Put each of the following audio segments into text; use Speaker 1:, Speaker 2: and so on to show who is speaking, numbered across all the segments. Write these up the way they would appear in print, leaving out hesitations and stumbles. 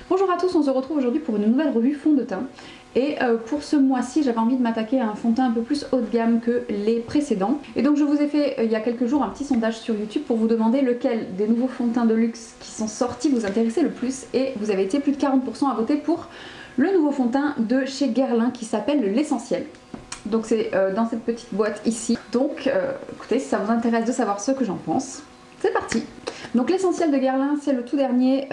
Speaker 1: Bonjour à tous, on se retrouve aujourd'hui pour une nouvelle revue fond de teint. Et pour ce mois-ci, j'avais envie de m'attaquer à un fond de teint un peu plus haut de gamme que les précédents. Et donc je vous ai fait il y a quelques jours un petit sondage sur YouTube pour vous demander lequel des nouveaux fonds de teint de luxe qui sont sortis vous intéressait le plus. Et vous avez été plus de 40% à voter pour le nouveau fond de teint de chez Guerlain qui s'appelle l'Essentiel. Donc c'est dans cette petite boîte ici. Donc écoutez, si ça vous intéresse de savoir ce que j'en pense, c'est parti. Donc l'Essentiel de Guerlain, c'est le tout dernier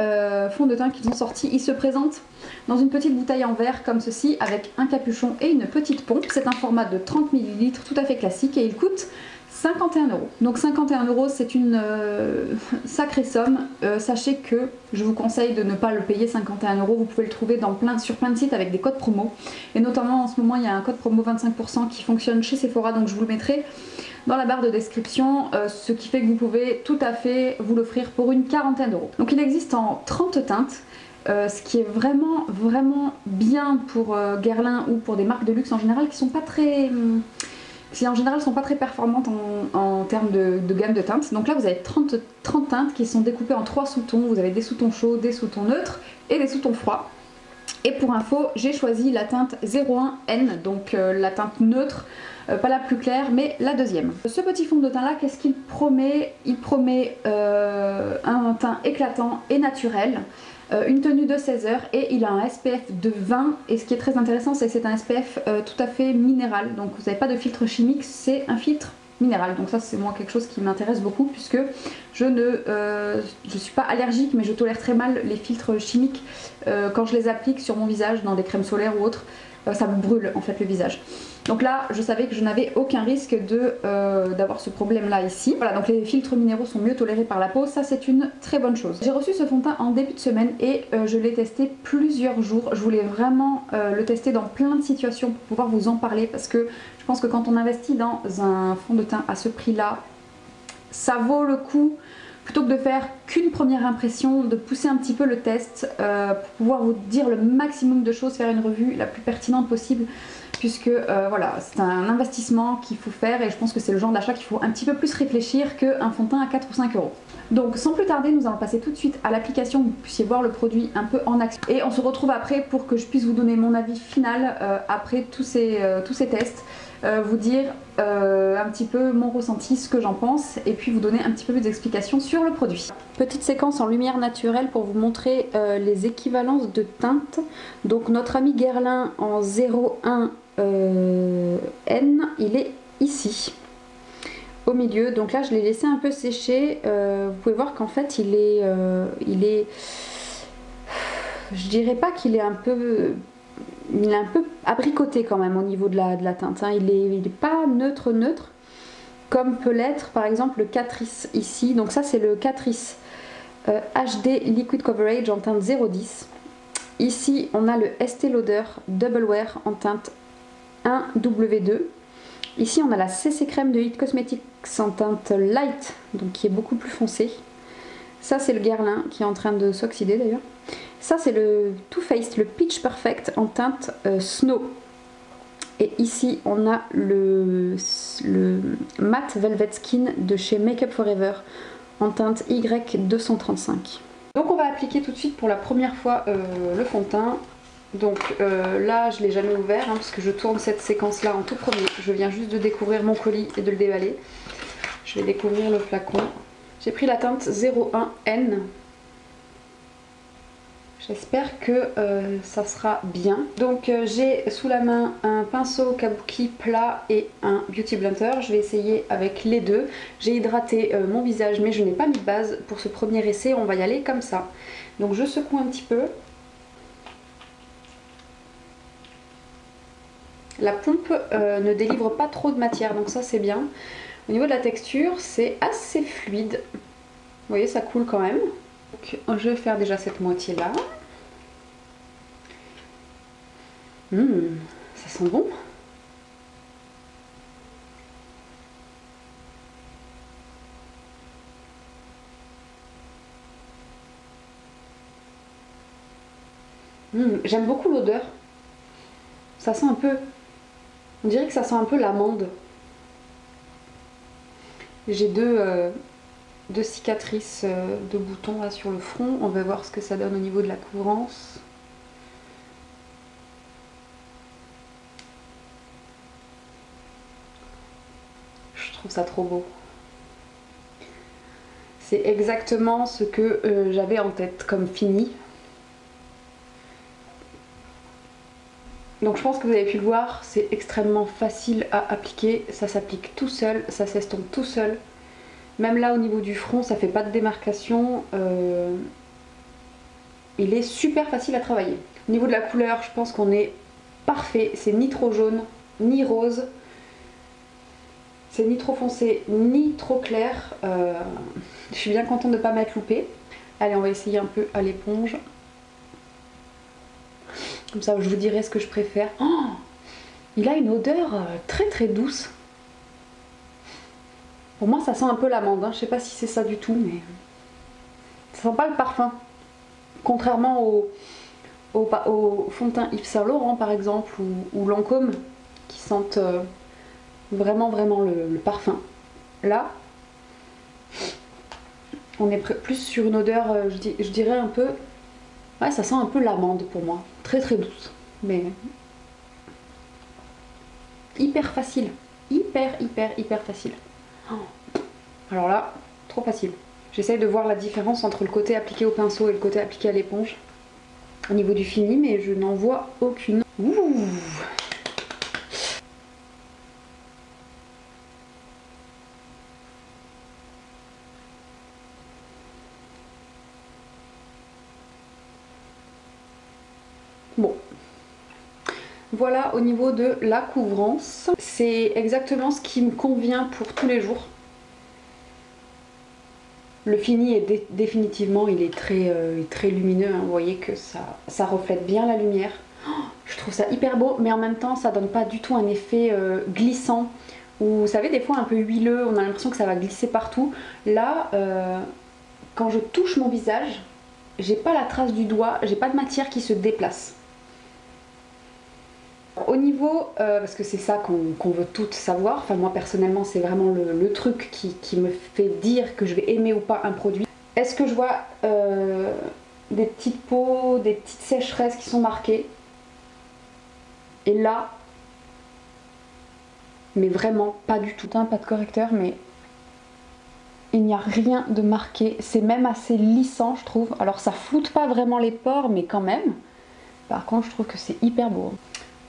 Speaker 1: fond de teint qu'ils ont sorti. Il se présente dans une petite bouteille en verre comme ceci avec un capuchon et une petite pompe. C'est un format de 30 ml tout à fait classique et il coûte 51 €. Donc 51 €, c'est une sacrée somme. Sachez que je vous conseille de ne pas le payer 51 €. Vous pouvez le trouver sur plein de sites avec des codes promo. Et notamment en ce moment, il y a un code promo 25% qui fonctionne chez Sephora. Donc je vous le mettrai dans la barre de description, ce qui fait que vous pouvez tout à fait vous l'offrir pour une quarantaine d'euros. Donc il existe en 30 teintes. Ce qui est vraiment bien pour Guerlain ou pour des marques de luxe en général qui sont pas très... sont pas très performantes en termes de gamme de teintes. Donc là vous avez 30 teintes qui sont découpées en 3 sous-tons. Vous avez des sous-tons chauds, des sous-tons neutres et des sous-tons froids. Et pour info, j'ai choisi la teinte 01N, donc la teinte neutre, pas la plus claire, mais la deuxième. Ce petit fond de teint là, qu'est-ce qu'il promet? Il promet un teint éclatant et naturel, une tenue de 16 heures et il a un SPF de 20. Et ce qui est très intéressant, c'est que c'est un SPF tout à fait minéral, donc vous n'avez pas de filtre chimique, c'est un filtre minéral. Donc ça c'est moi quelque chose qui m'intéresse beaucoup puisque je suis pas allergique mais je tolère très mal les filtres chimiques quand je les applique sur mon visage dans des crèmes solaires ou autres. Ça me brûle en fait le visage. Donc là je savais que je n'avais aucun risque d'avoir ce problème là ici. Voilà, donc les filtres minéraux sont mieux tolérés par la peau, ça c'est une très bonne chose. J'ai reçu ce fond de teint en début de semaine et je l'ai testé plusieurs jours. Je voulais vraiment le tester dans plein de situations pour pouvoir vous en parler parce que je pense que quand on investit dans un fond de teint à ce prix là, ça vaut le coup. Plutôt que de faire qu'une première impression, de pousser un petit peu le test pour pouvoir vous dire le maximum de choses, faire une revue la plus pertinente possible puisque voilà, c'est un investissement qu'il faut faire et je pense que c'est le genre d'achat qu'il faut un petit peu plus réfléchir qu'un fond de teint à 4 ou 5 €. Donc sans plus tarder, nous allons passer tout de suite à l'application, que vous puissiez voir le produit un peu en action. Et on se retrouve après pour que je puisse vous donner mon avis final après tous ces tests. Vous dire un petit peu mon ressenti, ce que j'en pense et puis vous donner un petit peu plus d'explications sur le produit. Petite séquence en lumière naturelle pour vous montrer les équivalences de teintes. Donc notre ami Guerlain en 01N, il est ici au milieu. Donc là je l'ai laissé un peu sécher. Vous pouvez voir qu'en fait il est je dirais pas qu'il est un peu... Il est un peu abricoté quand même au niveau de la teinte, hein. Il est pas neutre comme peut l'être par exemple le Catrice ici. Donc ça c'est le Catrice HD Liquid Coverage en teinte 010. Ici on a le Estée Lauder Double Wear en teinte 1W2. Ici on a la CC Crème de It Cosmetics en teinte light, donc qui est beaucoup plus foncée. Ça c'est le Guerlain qui est en train de s'oxyder d'ailleurs. Ça c'est le Too Faced, le Peach Perfect en teinte Snow. Et ici on a le Matte Velvet Skin de chez Make Up For Ever en teinte Y235. Donc on va appliquer tout de suite pour la première fois le fond de teint. Donc là je ne l'ai jamais ouvert hein, parce que je tourne cette séquence là en tout premier. Je viens juste de découvrir mon colis et de le déballer. Je vais découvrir le flacon. J'ai pris la teinte 01N. J'espère que ça sera bien. Donc j'ai sous la main un pinceau kabuki plat et un beauty blender. Je vais essayer avec les deux. J'ai hydraté mon visage mais je n'ai pas mis de base pour ce premier essai. On va y aller comme ça. Donc je secoue un petit peu. La pompe ne délivre pas trop de matière donc ça c'est bien. Au niveau de la texture c'est assez fluide. Vous voyez ça coule quand même. Donc, je vais faire déjà cette moitié là. Ça sent bon. J'aime beaucoup l'odeur. Ça sent un peu... On dirait que ça sent un peu l'amande. J'ai deux de cicatrices de boutons là sur le front. On va voir ce que ça donne au niveau de la couvrance. Je trouve ça trop beau. C'est exactement ce que j'avais en tête comme fini. Donc je pense que vous avez pu le voir, c'est extrêmement facile à appliquer. Ça s'applique tout seul, ça s'estompe tout seul. Même là au niveau du front, ça fait pas de démarcation. Il est super facile à travailler. Au niveau de la couleur, je pense qu'on est parfait. C'est ni trop jaune, ni rose. C'est ni trop foncé, ni trop clair. Je suis bien contente de ne pas m'être loupée. Allez, on va essayer un peu à l'éponge. Comme ça, je vous dirai ce que je préfère. Oh, il a une odeur très très douce. Pour moi, ça sent un peu l'amande. Je sais pas si c'est ça du tout, mais ça sent pas le parfum. Contrairement au fond de teint Yves Saint Laurent, par exemple, ou Lancôme, qui sentent vraiment le parfum. Là, on est plus sur une odeur, je dirais un peu... Ouais, ça sent un peu l'amande pour moi. Très très douce. Mais hyper facile. Hyper facile. Oh. Alors là, trop facile. J'essaye de voir la différence entre le côté appliqué au pinceau et le côté appliqué à l'éponge. Au niveau du fini, mais je n'en vois aucune. Ouh. Bon, voilà au niveau de la couvrance. C'est exactement ce qui me convient pour tous les jours. Le fini est définitivement, il est très lumineux, hein. Vous voyez que ça reflète bien la lumière. Oh, je trouve ça hyper beau, mais en même temps ça donne pas du tout un effet glissant. Ou vous savez, des fois un peu huileux, on a l'impression que ça va glisser partout. Là, quand je touche mon visage, j'ai pas la trace du doigt, j'ai pas de matière qui se déplace. Au niveau, parce que c'est ça qu'on veut toutes savoir, enfin moi personnellement c'est vraiment le truc qui me fait dire que je vais aimer ou pas un produit. Est-ce que je vois des petites peaux, des petites sécheresses qui sont marquées? Et là, mais vraiment pas du tout. Pas de correcteur, mais il n'y a rien de marqué. C'est même assez lissant je trouve. Alors ça floute pas vraiment les pores, mais quand même. Par contre je trouve que c'est hyper beau.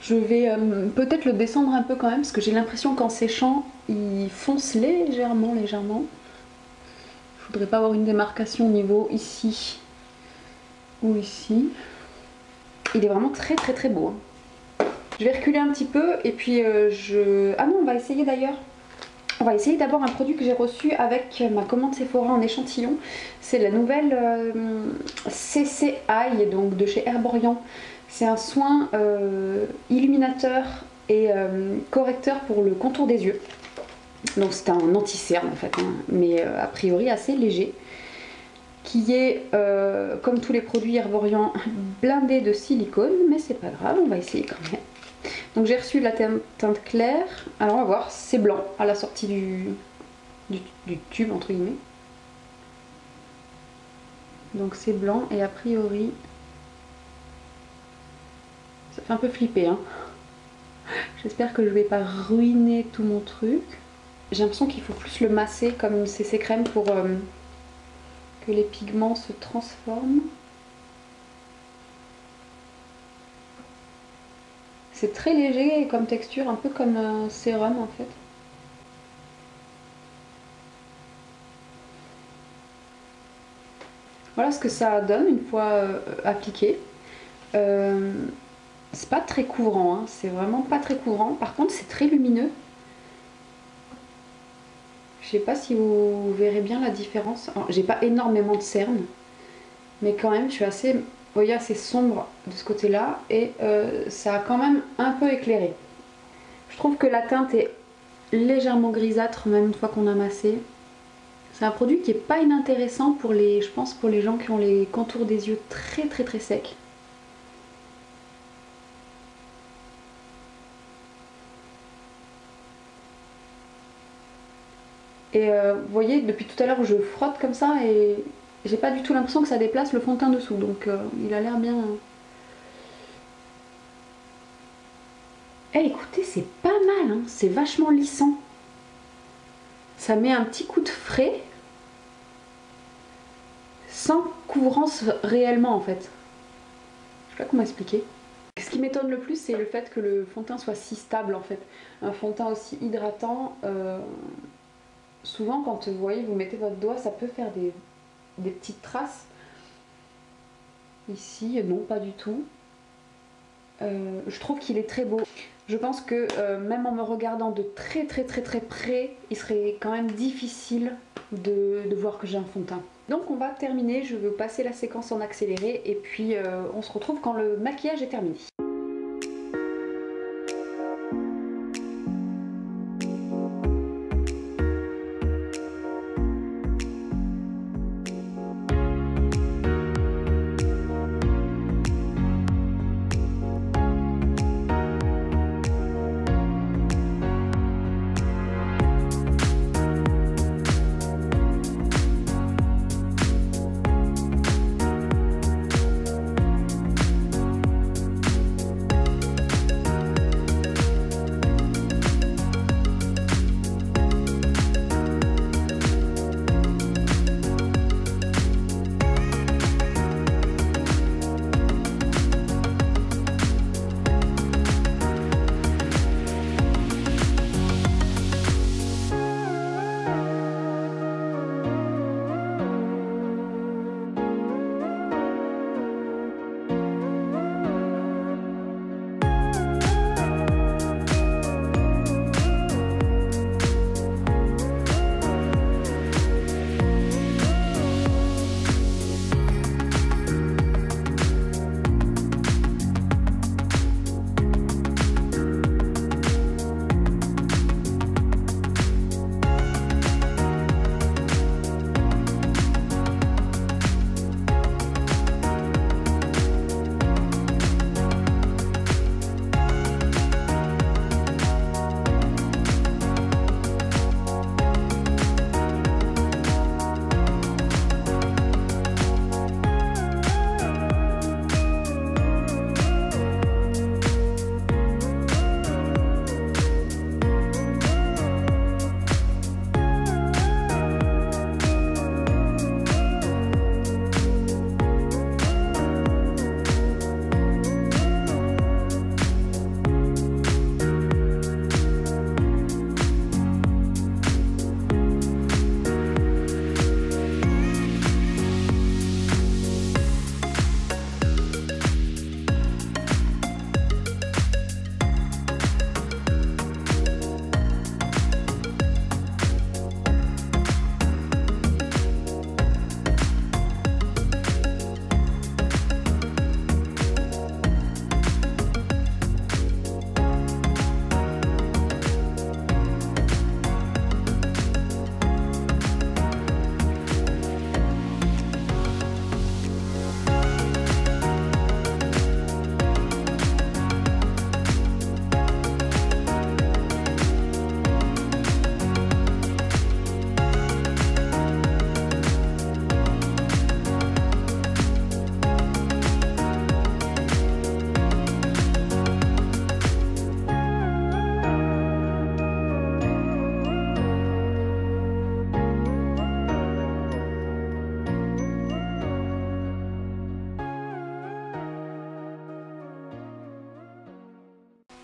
Speaker 1: Je vais peut-être le descendre un peu quand même, parce que j'ai l'impression qu'en séchant, il fonce légèrement. Je voudrais pas avoir une démarcation au niveau ici ou ici. Il est vraiment très beau. Je vais reculer un petit peu et puis Ah non, on va essayer d'ailleurs. On va essayer d'abord un produit que j'ai reçu avec ma commande Sephora en échantillon. C'est la nouvelle CC Eye, donc de chez Herborian. C'est un soin illuminateur et correcteur pour le contour des yeux. Donc c'est un anti-cerne en fait, hein, mais a priori assez léger. Qui est, comme tous les produits Herborian, blindé de silicone, mais c'est pas grave, on va essayer quand même. Donc j'ai reçu la teinte claire. Alors on va voir, c'est blanc à la sortie du tube entre guillemets. Donc c'est blanc et a priori... Ça fait un peu flipper, hein. J'espère que je vais pas ruiner tout mon truc. J'ai l'impression qu'il faut plus le masser comme une CC crème pour que les pigments se transforment. C'est très léger comme texture, un peu comme un sérum en fait. Voilà ce que ça donne une fois appliqué. C'est pas très couvrant, hein. C'est vraiment pas très couvrant. Par contre, c'est très lumineux. Je sais pas si vous verrez bien la différence. J'ai pas énormément de cernes, mais quand même, je suis assez, vous voyez, assez sombre de ce côté-là et ça a quand même un peu éclairé. Je trouve que la teinte est légèrement grisâtre, même une fois qu'on a massé. C'est un produit qui est pas inintéressant pour les, je pense, pour les gens qui ont les contours des yeux très secs. Et vous voyez, depuis tout à l'heure je frotte comme ça et j'ai pas du tout l'impression que ça déplace le fond de teint dessous, donc il a l'air bien. Eh écoutez, c'est pas mal, hein, c'est vachement lissant. Ça met un petit coup de frais sans couvrance réellement en fait. Je sais pas comment expliquer. Ce qui m'étonne le plus, c'est le fait que le fond de teint soit si stable en fait. Un fond de teint aussi hydratant, souvent quand vous voyez, vous mettez votre doigt, ça peut faire des petites traces. Ici, non, pas du tout. Je trouve qu'il est très beau. Je pense que même en me regardant de très près, il serait quand même difficile de voir que j'ai un fond de teint. Donc on va terminer, je vais passer la séquence en accéléré et puis on se retrouve quand le maquillage est terminé.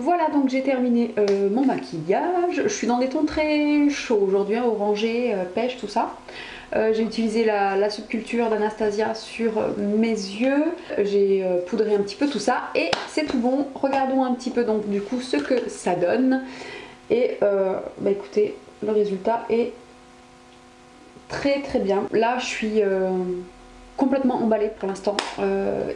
Speaker 1: Voilà, donc j'ai terminé mon maquillage. Je suis dans des tons très chauds aujourd'hui, hein, orangé, pêche, tout ça. J'ai utilisé la subculture d'Anastasia sur mes yeux. J'ai poudré un petit peu tout ça et c'est tout bon. Regardons un petit peu donc du coup ce que ça donne. Et bah écoutez, le résultat est très bien. Là je suis complètement emballée pour l'instant.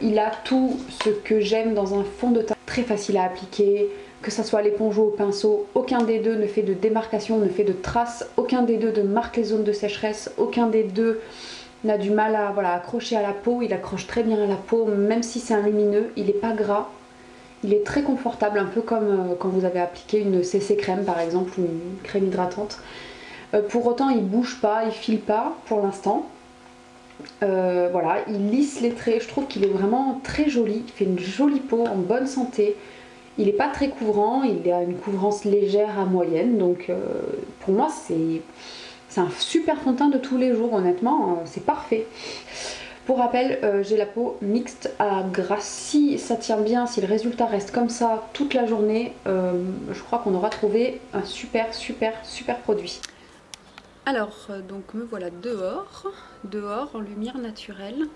Speaker 1: Il a tout ce que j'aime dans un fond de teint. Très facile à appliquer, que ça soit l'éponge ou au pinceau, aucun des deux ne fait de démarcation, ne fait de traces, aucun des deux ne marque les zones de sécheresse, aucun des deux n'a du mal à accrocher à la peau, il accroche très bien à la peau, même si c'est un lumineux, il n'est pas gras, il est très confortable, un peu comme quand vous avez appliqué une CC crème par exemple, ou une crème hydratante. Pour autant il bouge pas, il file pas pour l'instant. Voilà, il lisse les traits, je trouve qu'il est vraiment très joli, il fait une jolie peau en bonne santé. Il n'est pas très couvrant, il a une couvrance légère à moyenne, donc pour moi c'est un super fond de teint de tous les jours, honnêtement, c'est parfait. Pour rappel, j'ai la peau mixte à gras. Si ça tient bien, si le résultat reste comme ça toute la journée, je crois qu'on aura trouvé un super produit. Alors, donc me voilà dehors en lumière naturelle.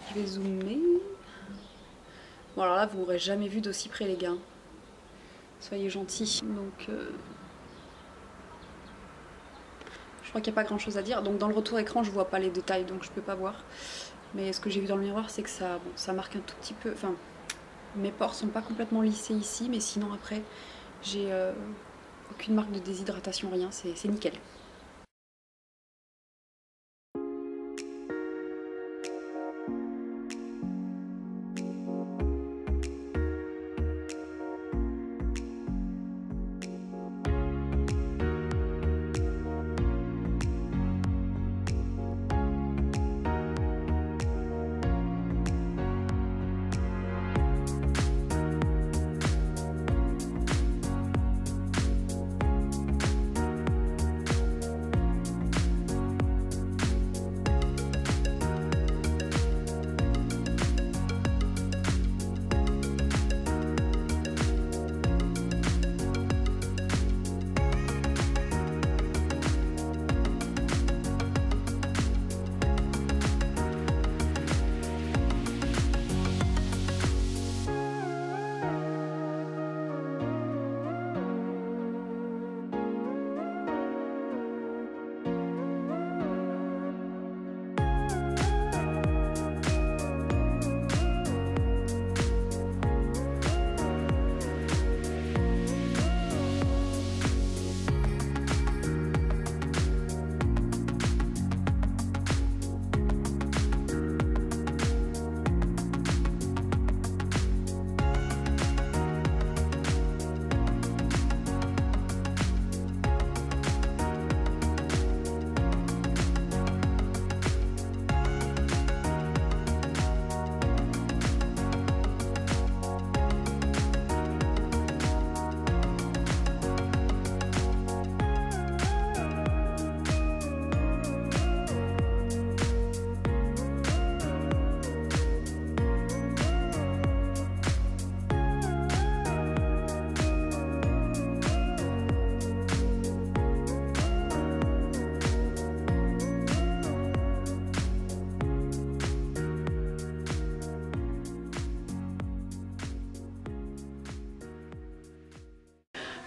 Speaker 1: Je vais zoomer. Bon alors là, vous m'aurez jamais vu d'aussi près les gars. Soyez gentils. Donc, je crois qu'il n'y a pas grand chose à dire. Donc dans le retour écran, je vois pas les détails, donc je peux pas voir. Mais ce que j'ai vu dans le miroir, c'est que ça, bon, ça marque un tout petit peu. Enfin, mes pores sont pas complètement lissés ici, mais sinon après, j'ai aucune marque de déshydratation, rien. C'est nickel.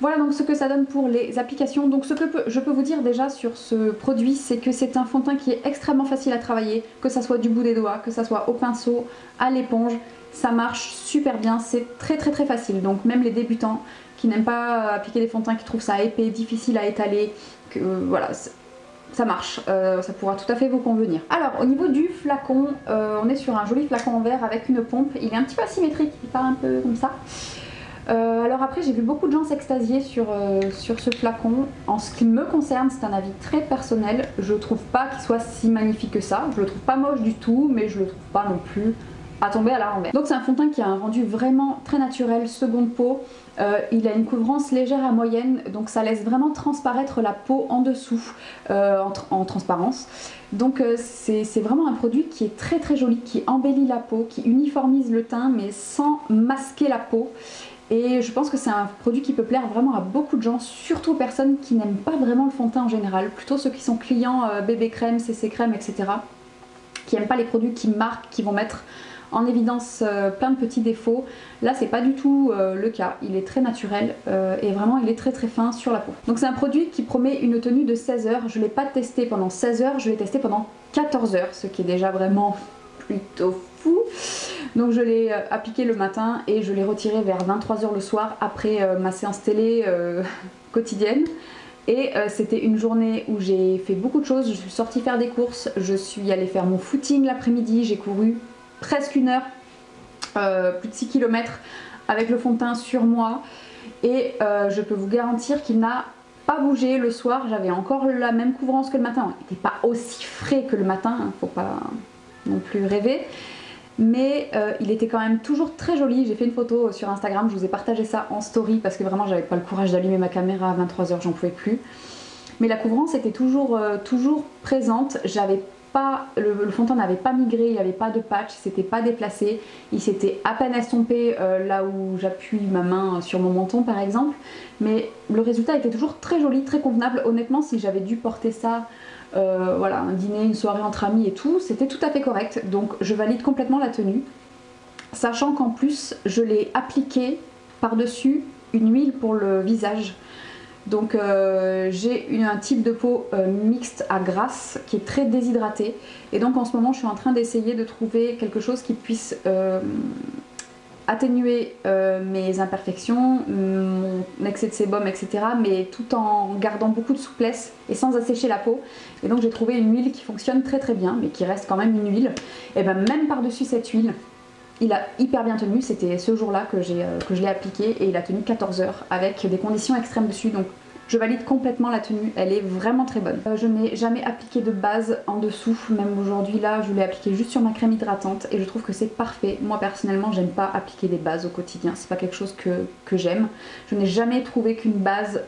Speaker 1: Voilà donc ce que ça donne pour les applications. Donc ce que je peux vous dire déjà sur ce produit, c'est que c'est un fond de teint qui est extrêmement facile à travailler, que ça soit du bout des doigts, que ça soit au pinceau, à l'éponge, ça marche super bien, c'est très facile. Donc même les débutants qui n'aiment pas appliquer des fonds de teint, qui trouvent ça épais, difficile à étaler, que voilà, ça marche, ça pourra tout à fait vous convenir. Alors au niveau du flacon, on est sur un joli flacon en verre avec une pompe, il est un petit peu asymétrique, il part un peu comme ça. Alors après j'ai vu beaucoup de gens s'extasier sur ce flacon. En ce qui me concerne, c'est un avis très personnel, je trouve pas qu'il soit si magnifique que ça, je le trouve pas moche du tout, mais je le trouve pas non plus à tomber à la renverse. Donc c'est un fond de teint qui a un rendu vraiment très naturel, seconde peau. Il a une couvrance légère à moyenne, donc ça laisse vraiment transparaître la peau en dessous en transparence. Donc c'est vraiment un produit qui est très joli, qui embellit la peau, qui uniformise le teint mais sans masquer la peau. Et je pense que c'est un produit qui peut plaire vraiment à beaucoup de gens, surtout aux personnes qui n'aiment pas vraiment le fond de teint en général, plutôt ceux qui sont clients bébé crème, CC crème, etc. qui n'aiment pas les produits qui marquent, qui vont mettre en évidence plein de petits défauts. Là c'est pas du tout le cas, il est très naturel et vraiment il est très fin sur la peau. Donc c'est un produit qui promet une tenue de 16 heures, je ne l'ai pas testé pendant 16 heures, je l'ai testé pendant 14 heures, ce qui est déjà vraiment plutôt fou. Donc je l'ai appliqué le matin et je l'ai retiré vers 23 h le soir après ma séance télé quotidienne. Et c'était une journée où j'ai fait beaucoup de choses, je suis sortie faire des courses, je suis allée faire mon footing l'après-midi, j'ai couru presque 1 heure, plus de 6 km avec le fond de teint sur moi et je peux vous garantir qu'il n'a pas bougé. Le soir j'avais encore la même couvrance que le matin. Il n'était pas aussi frais que le matin, hein, faut pas non plus rêver. Mais il était quand même toujours très joli. J'ai fait une photo sur Instagram, je vous ai partagé ça en story parce que vraiment j'avais pas le courage d'allumer ma caméra à 23 h, j'en pouvais plus. Mais la couvrance était toujours présente. J'avais pas, le fond de teint n'avait pas migré, il n'y avait pas de patch, il s'était pas déplacé, il s'était à peine estompé là où j'appuie ma main sur mon menton par exemple. Mais le résultat était toujours très joli, très convenable. Honnêtement, si j'avais dû porter ça voilà, un dîner, une soirée entre amis et tout, c'était tout à fait correct. Donc je valide complètement la tenue, sachant qu'en plus je l'ai appliqué par-dessus une huile pour le visage. Donc j'ai un type de peau mixte à grasse qui est très déshydraté, et donc en ce moment je suis en train d'essayer de trouver quelque chose qui puisse atténuer mes imperfections, mon excès de sébum, etc. mais tout en gardant beaucoup de souplesse et sans assécher la peau. Et donc j'ai trouvé une huile qui fonctionne très très bien, mais qui reste quand même une huile. Et ben même par-dessus cette huile, il a hyper bien tenu. C'était ce jour-là que je l'ai appliqué et il a tenu 14 heures avec des conditions extrêmes dessus. Donc je valide complètement la tenue, elle est vraiment très bonne. Je n'ai jamais appliqué de base en dessous, même aujourd'hui là je l'ai appliqué juste sur ma crème hydratante et je trouve que c'est parfait. Moi personnellement j'aime pas appliquer des bases au quotidien, c'est pas quelque chose que j'aime. Je n'ai jamais trouvé qu'une base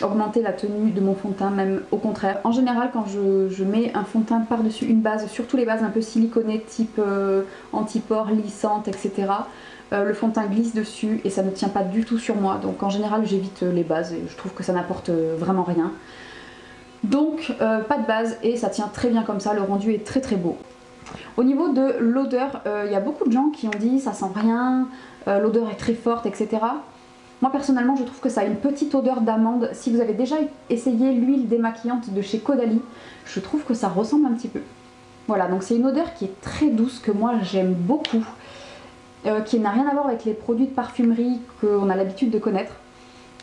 Speaker 1: augmentait la tenue de mon fond de teint, même au contraire. En général quand je mets un fond de teint par-dessus une base, surtout les bases un peu siliconées type anti-pores, lissantes, etc. Le fond de teint glisse dessus et ça ne tient pas du tout sur moi, donc en général j'évite les bases et je trouve que ça n'apporte vraiment rien. Donc pas de base et ça tient très bien comme ça, le rendu est très très beau. Au niveau de l'odeur, il y a beaucoup de gens qui ont dit ça sent rien, l'odeur est très forte, etc. Moi personnellement je trouve que ça a une petite odeur d'amande. Si vous avez déjà essayé l'huile démaquillante de chez Caudalie, je trouve que ça ressemble un petit peu. Voilà, donc c'est une odeur qui est très douce, que moi j'aime beaucoup. Qui n'a rien à voir avec les produits de parfumerie qu'on a l'habitude de connaître,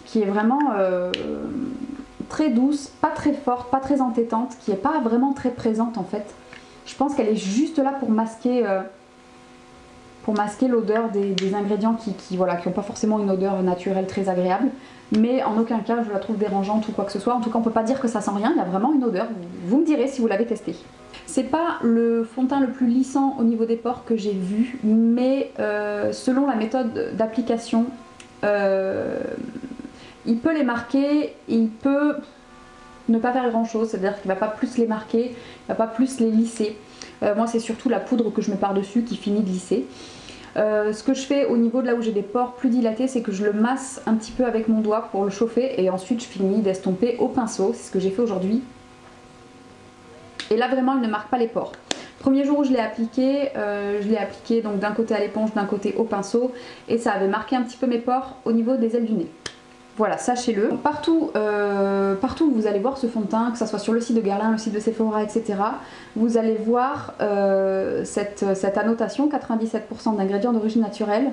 Speaker 1: qui est vraiment très douce, pas très forte, pas très entêtante, qui n'est pas vraiment très présente en fait. Je pense qu'elle est juste là pour masquer l'odeur des ingrédients qui n'ont pas forcément une odeur naturelle très agréable, mais en aucun cas je la trouve dérangeante ou quoi que ce soit. En tout cas on peut pas dire que ça sent rien, il y a vraiment une odeur, vous me direz si vous l'avez testé. C'est pas le fond de teint le plus lissant au niveau des pores que j'ai vu, mais selon la méthode d'application, il peut les marquer et il peut ne pas faire grand chose, c'est-à-dire qu'il va pas plus les marquer, il va pas plus les lisser. Moi c'est surtout la poudre que je mets par-dessus qui finit de lisser. Ce que je fais au niveau de là où j'ai des pores plus dilatés, c'est que je le masse un petit peu avec mon doigt pour le chauffer et ensuite je finis d'estomper au pinceau, c'est ce que j'ai fait aujourd'hui. Et là vraiment il ne marque pas les pores. Premier jour où je l'ai appliqué donc d'un côté à l'éponge, d'un côté au pinceau, et ça avait marqué un petit peu mes pores au niveau des ailes du nez. Voilà, sachez-le. Partout où vous allez voir ce fond de teint, que ce soit sur le site de Guerlain, le site de Sephora, etc., vous allez voir cette annotation 97% d'ingrédients d'origine naturelle,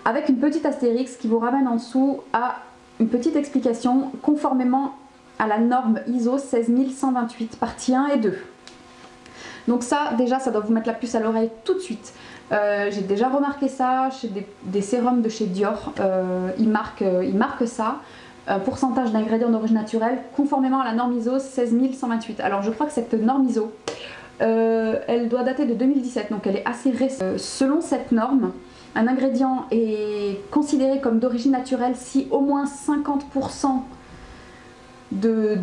Speaker 1: avec une petite astérix qui vous ramène en dessous à une petite explication conformément à la norme ISO 16128 partie 1 et 2. Donc ça déjà ça doit vous mettre la puce à l'oreille tout de suite. J'ai déjà remarqué ça chez des sérums de chez Dior, ils marquent ça, pourcentage d'ingrédients d'origine naturelle conformément à la norme ISO 16128. Alors je crois que cette norme ISO elle doit dater de 2017, donc elle est assez récente. Selon cette norme, un ingrédient est considéré comme d'origine naturelle si au moins 50% de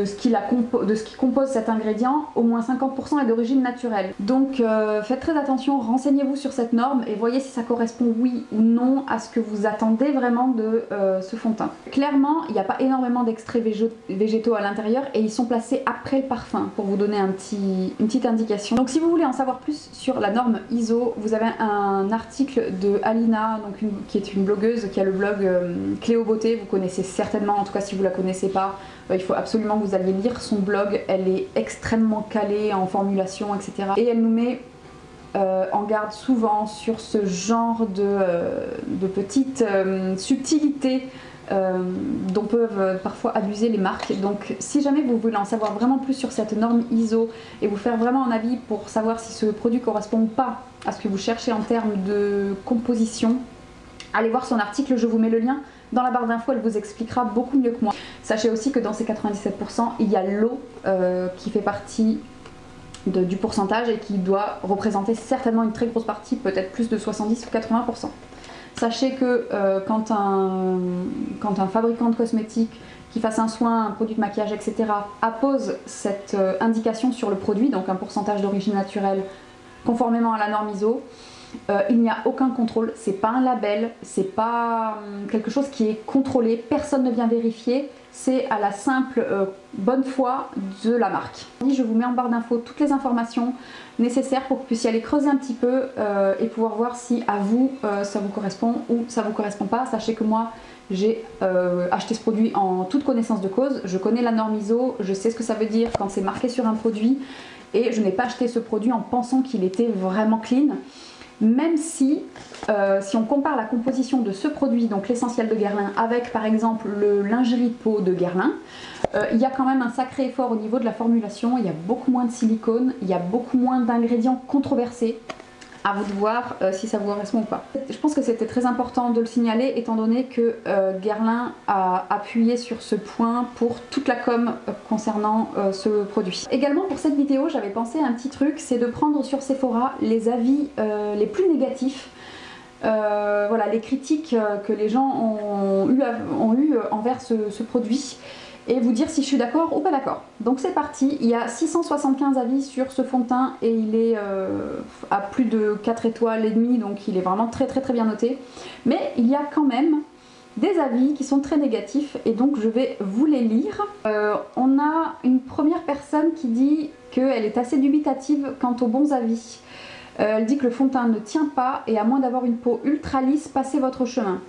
Speaker 1: ce qui compose cet ingrédient, au moins 50% est d'origine naturelle. Donc faites très attention, renseignez-vous sur cette norme et voyez si ça correspond oui ou non à ce que vous attendez vraiment de ce fond de teint. Clairement, il n'y a pas énormément d'extraits végétaux à l'intérieur et ils sont placés après le parfum pour vous donner une petite indication. Donc si vous voulez en savoir plus sur la norme ISO, vous avez un article de Alina, donc qui est une blogueuse qui a le blog Cléo Beauté, vous connaissez certainement, en tout cas si vous la connaissez pas, il faut absolument que vous alliez lire son blog, elle est extrêmement calée en formulation, etc. Et elle nous met en garde souvent sur ce genre de petites subtilités dont peuvent parfois abuser les marques. Donc si jamais vous voulez en savoir vraiment plus sur cette norme ISO et vous faire vraiment un avis pour savoir si ce produit correspond ou pas à ce que vous cherchez en termes de composition, allez voir son article, je vous mets le lien Dans la barre d'infos, elle vous expliquera beaucoup mieux que moi. Sachez aussi que dans ces 97%, il y a l'eau qui fait partie du pourcentage et qui doit représenter certainement une très grosse partie, peut-être plus de 70 ou 80%. Sachez que quand un fabricant de cosmétiques qui fasse un soin, un produit de maquillage, etc. appose cette indication sur le produit, donc un pourcentage d'origine naturelle conformément à la norme ISO, il n'y a aucun contrôle, c'est pas un label, c'est pas quelque chose qui est contrôlé, personne ne vient vérifier, c'est à la simple bonne foi de la marque. Je vous mets en barre d'infos toutes les informations nécessaires pour que vous puissiez aller creuser un petit peu et pouvoir voir si à vous ça vous correspond ou ça vous correspond pas. Sachez que moi j'ai acheté ce produit en toute connaissance de cause, je connais la norme ISO, je sais ce que ça veut dire quand c'est marqué sur un produit et je n'ai pas acheté ce produit en pensant qu'il était vraiment clean. Même si on compare la composition de ce produit, donc l'essentiel de Guerlain, avec par exemple le lingerie de peau de Guerlain, il y a quand même un sacré effort au niveau de la formulation, il y a beaucoup moins de silicone, il y a beaucoup moins d'ingrédients controversés. À vous de voir si ça vous correspond ou pas. Je pense que c'était très important de le signaler étant donné que Guerlain a appuyé sur ce point pour toute la com concernant ce produit. Également pour cette vidéo j'avais pensé à un petit truc, c'est de prendre sur Sephora les avis les plus négatifs. Voilà, les critiques que les gens ont eu envers ce produit et vous dire si je suis d'accord ou pas d'accord. Donc c'est parti, il y a 675 avis sur ce fond de teint et il est à plus de 4 étoiles et demie, donc il est vraiment très bien noté. Mais il y a quand même des avis qui sont très négatifs et donc je vais vous les lire. On a une première personne qui dit qu'elle est assez dubitative quant aux bons avis. Elle dit que le fond de teint ne tient pas et à moins d'avoir une peau ultra lisse, passez votre chemin.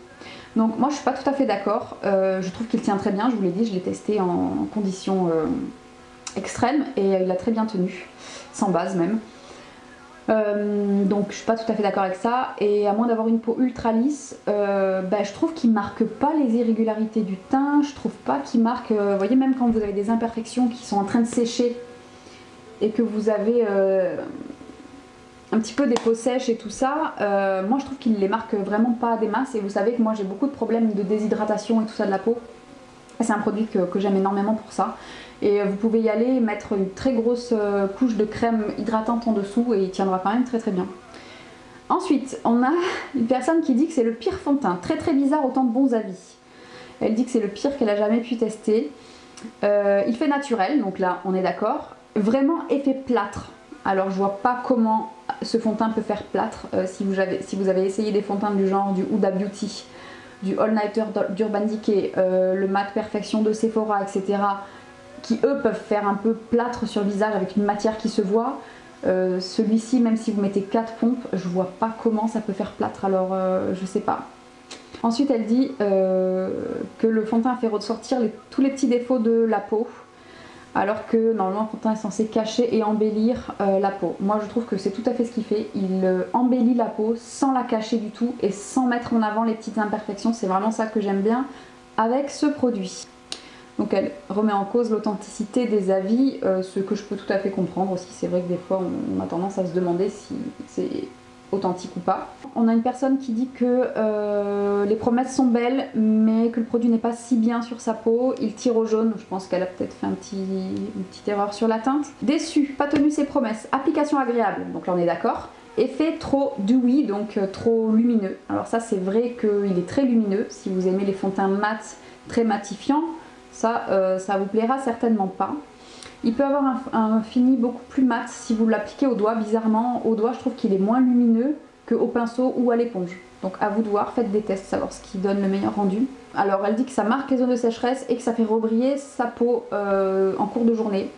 Speaker 1: Donc moi je suis pas tout à fait d'accord, je trouve qu'il tient très bien, je vous l'ai dit, je l'ai testé en conditions extrêmes et il a très bien tenu, sans base même. Donc je suis pas tout à fait d'accord avec ça et à moins d'avoir une peau ultra lisse, je trouve qu'il marque pas les irrégularités du teint, je trouve pas qu'il marque, vous voyez, même quand vous avez des imperfections qui sont en train de sécher et que vous avez un petit peu des peaux sèches et tout ça, moi je trouve qu'il les marque vraiment pas des masses et vous savez que moi j'ai beaucoup de problèmes de déshydratation et tout ça de la peau. C'est un produit que j'aime énormément pour ça et vous pouvez y aller mettre une très grosse couche de crème hydratante en dessous et il tiendra quand même très bien. Ensuite on a une personne qui dit que c'est le pire fond de teint, très bizarre, autant de bons avis. Elle dit que c'est le pire qu'elle a jamais pu tester. Il fait naturel, donc là on est d'accord, vraiment effet plâtre. Alors je vois pas comment ce fond de teint peut faire plâtre si vous avez essayé des fonds de teint du genre du Huda Beauty, du All Nighter d'Urban Decay, le Matte Perfection de Sephora, etc. qui eux peuvent faire un peu plâtre sur le visage avec une matière qui se voit. Celui-ci, même si vous mettez 4 pompes, je vois pas comment ça peut faire plâtre, alors je sais pas. Ensuite elle dit que le fond de teint fait ressortir tous les petits défauts de la peau. Alors que normalement le fond de teint est censé cacher et embellir la peau. Moi je trouve que c'est tout à fait ce qu'il fait, il embellit la peau sans la cacher du tout et sans mettre en avant les petites imperfections, c'est vraiment ça que j'aime bien avec ce produit. Donc elle remet en cause l'authenticité des avis, ce que je peux tout à fait comprendre aussi, c'est vrai que des fois on a tendance à se demander si c'est authentique ou pas. On a une personne qui dit que les promesses sont belles mais que le produit n'est pas si bien sur sa peau, il tire au jaune, je pense qu'elle a peut-être fait une petite erreur sur la teinte. Déçu, pas tenu ses promesses, application agréable, donc là on est d'accord. Effet trop dewy, donc trop lumineux. Alors ça c'est vrai qu'il est très lumineux, si vous aimez les fonds de teint mat, très matifiants, ça vous plaira certainement pas. Il peut avoir un fini beaucoup plus mat si vous l'appliquez au doigt. Bizarrement, au doigt, je trouve qu'il est moins lumineux qu'au pinceau ou à l'éponge. Donc à vous de voir, faites des tests, savoir ce qui donne le meilleur rendu. Alors elle dit que ça marque les zones de sécheresse et que ça fait rebriller sa peau en cours de journée.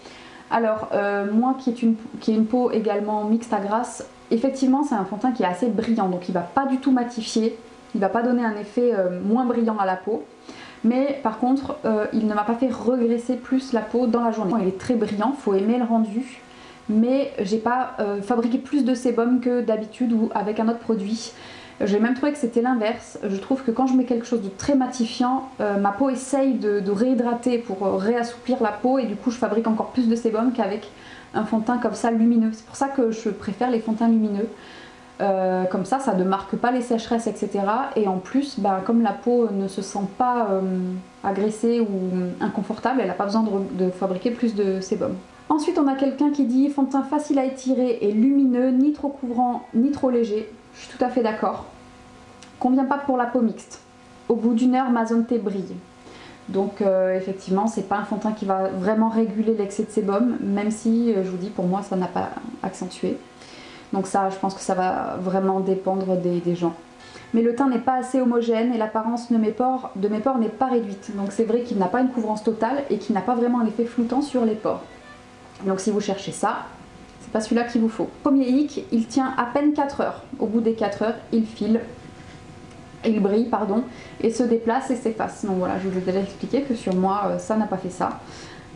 Speaker 1: Alors moi qui ai une peau également mixte à grasse, effectivement c'est un fond de teint qui est assez brillant. Donc il va pas du tout matifier, il va pas donner un effet moins brillant à la peau. Mais par contre, il ne m'a pas fait regresser plus la peau dans la journée. Il est très brillant, faut aimer le rendu, mais j'ai pas fabriqué plus de sébum que d'habitude ou avec un autre produit. J'ai même trouvé que c'était l'inverse. Je trouve que quand je mets quelque chose de très matifiant, ma peau essaye de réhydrater pour réassouplir la peau et du coup je fabrique encore plus de sébum qu'avec un fond de teint comme ça lumineux. C'est pour ça que je préfère les fonds de teint lumineux. Comme ça ne marque pas les sécheresses, etc. Et en plus, comme la peau ne se sent pas agressée ou inconfortable, elle n'a pas besoin de fabriquer plus de sébum. Ensuite, on a quelqu'un qui dit fond de teint facile à étirer et lumineux, ni trop couvrant ni trop léger. Je suis tout à fait d'accord. Convient pas pour la peau mixte. Au bout d'1 heure, ma zone T brille. Donc effectivement, c'est pas un fond de teint qui va vraiment réguler l'excès de sébum, même si je vous dis, pour moi, ça n'a pas accentué. Donc ça, je pense que ça va vraiment dépendre des gens. Mais le teint n'est pas assez homogène et l'apparence de mes pores n'est pas réduite. Donc c'est vrai qu'il n'a pas une couvrance totale et qu'il n'a pas vraiment un effet floutant sur les pores. Donc si vous cherchez ça, c'est pas celui-là qu'il vous faut. Premier hic, il tient à peine 4 heures. Au bout des 4 heures, il brille, pardon, et se déplace et s'efface. Donc voilà, je vous ai déjà expliqué que sur moi, ça n'a pas fait ça.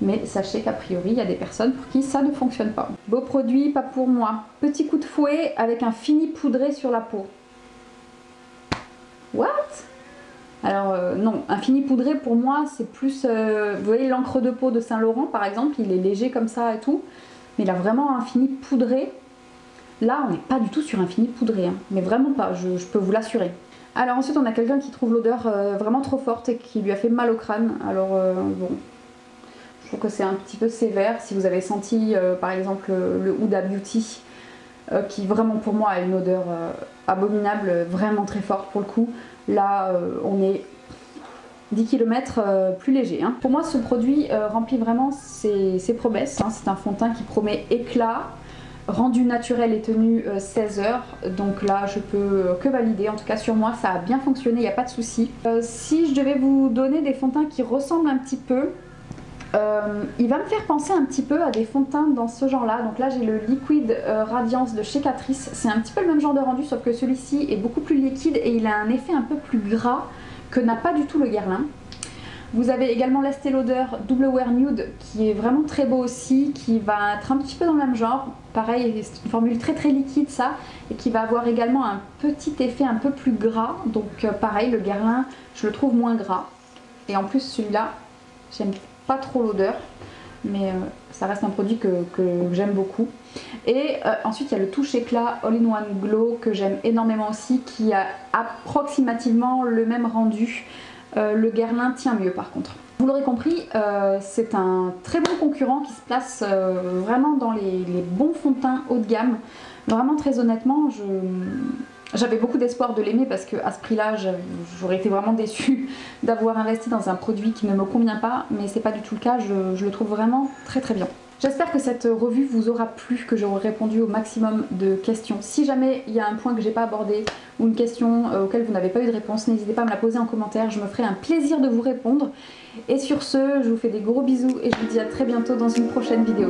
Speaker 1: Mais sachez qu'a priori, il y a des personnes pour qui ça ne fonctionne pas. Beau produit, pas pour moi. Petit coup de fouet avec un fini poudré sur la peau. What? Alors non, un fini poudré pour moi, c'est plus... vous voyez l'encre de peau de Saint Laurent par exemple, il est léger comme ça et tout. Mais il a vraiment un fini poudré. Là, on n'est pas du tout sur un fini poudré, hein. Mais vraiment pas, je peux vous l'assurer. Alors ensuite, on a quelqu'un qui trouve l'odeur vraiment trop forte et qui lui a fait mal au crâne. Alors bon... Je trouve que c'est un petit peu sévère. Si vous avez senti par exemple le Huda Beauty qui vraiment pour moi a une odeur abominable, vraiment très forte pour le coup, là on est 10 km plus léger. Hein. Pour moi ce produit remplit vraiment ses promesses. Hein. C'est un fond de teint qui promet éclat, rendu naturel et tenu 16 heures. Donc là je peux que valider. En tout cas sur moi ça a bien fonctionné, il n'y a pas de souci. Si je devais vous donner des fonds de teint qui ressemblent un petit peu, il va me faire penser un petit peu à des fonds de teint dans ce genre là. Donc là j'ai le Liquid Radiance de chez Catrice. C'est un petit peu le même genre de rendu sauf que celui-ci est beaucoup plus liquide et il a un effet un peu plus gras que n'a pas du tout le Guerlain. Vous avez également l'Estée Lauder Double Wear Nude qui est vraiment très beau aussi, qui va être un petit peu dans le même genre. Pareil, c'est une formule très très liquide ça, et qui va avoir également un petit effet un peu plus gras. Donc pareil, le Guerlain je le trouve moins gras. Et en plus celui-là, j'aime pas trop l'odeur, mais ça reste un produit que j'aime beaucoup. Et ensuite il y a le Touche Éclat All-in-One Glow que j'aime énormément aussi, qui a approximativement le même rendu. Le Guerlain tient mieux par contre. Vous l'aurez compris, c'est un très bon concurrent qui se place vraiment dans les bons fonds de teint haut de gamme. Vraiment très honnêtement, j'avais beaucoup d'espoir de l'aimer parce qu'à ce prix-là, j'aurais été vraiment déçue d'avoir investi dans un produit qui ne me convient pas, mais c'est pas du tout le cas, je le trouve vraiment très très bien. J'espère que cette revue vous aura plu, que j'aurai répondu au maximum de questions. Si jamais il y a un point que j'ai pas abordé ou une question auquel vous n'avez pas eu de réponse, n'hésitez pas à me la poser en commentaire, je me ferai un plaisir de vous répondre. Et sur ce, je vous fais des gros bisous et je vous dis à très bientôt dans une prochaine vidéo.